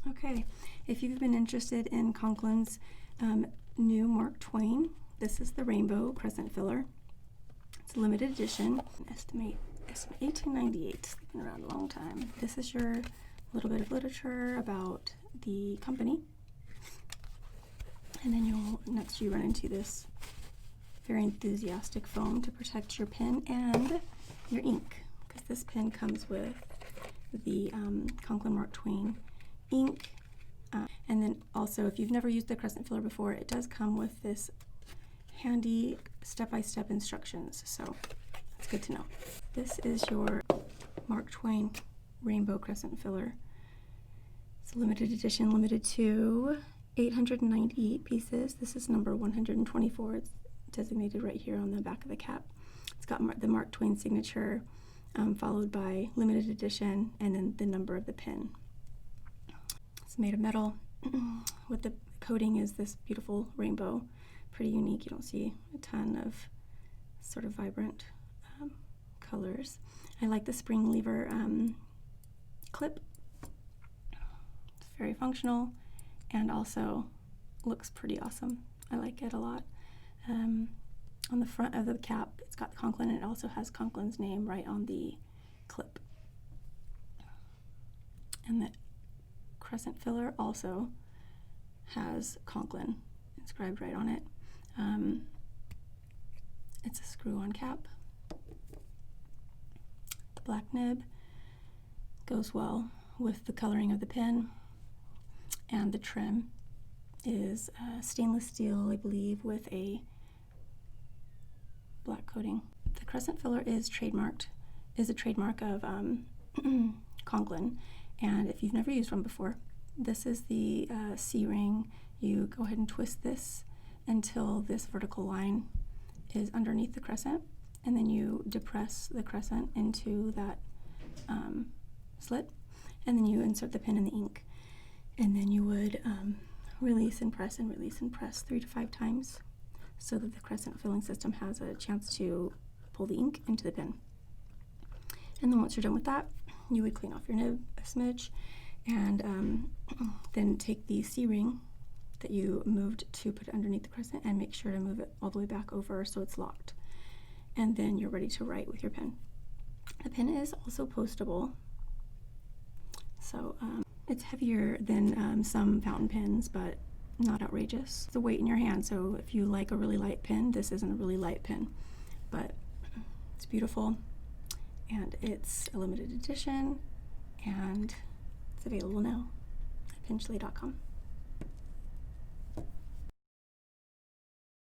Okay, if you've been interested in Conklin's new Mark Twain, this is the Rainbow Crescent Filler. It's a limited edition. Estimate 1898. It's been around a long time. This is your little bit of literature about the company. And then next you run into this very enthusiastic foam to protect your pen and your ink, because this pen comes with the Conklin Mark Twain ink. And then also, if you've never used the Crescent Filler before, it does come with this handy step-by-step instructions, so that's good to know. This is your Mark Twain Rainbow Crescent Filler. It's a limited edition, limited to 898 pieces. This is number 124. It's designated right here on the back of the cap. It's got the Mark Twain signature, followed by limited edition, and then the number of the pen. It's made of metal. With the coating is this beautiful rainbow. Pretty unique. You don't see a ton of sort of vibrant colors. I like the spring lever clip. It's very functional and also looks pretty awesome. I like it a lot. On the front of the cap, it's got Conklin, and it also has Conklin's name right on the clip. And the Crescent Filler also has Conklin inscribed right on it. It's a screw-on cap. The black nib goes well with the coloring of the pen, and the trim is stainless steel, I believe, with a black coating. The Crescent Filler is a trademark of Conklin, and if you've never used one before, this is the C-ring. You go ahead and twist this until this vertical line is underneath the crescent, and then you depress the crescent into that slit, and then you insert the pen in the ink, and then you would release and press 3 to 5 times so that the crescent filling system has a chance to pull the ink into the pen. And then once you're done with that, you would clean off your nib a smidge, and then take the C-ring that you moved to put it underneath the crescent and make sure to move it all the way back over so it's locked. And then you're ready to write with your pen. The pen is also postable, so it's heavier than some fountain pens, but not outrageous. The weight in your hand, so if you like a really light pen, this isn't a really light pen, but it's beautiful, and it's a limited edition, and it's available now at pinchly.com.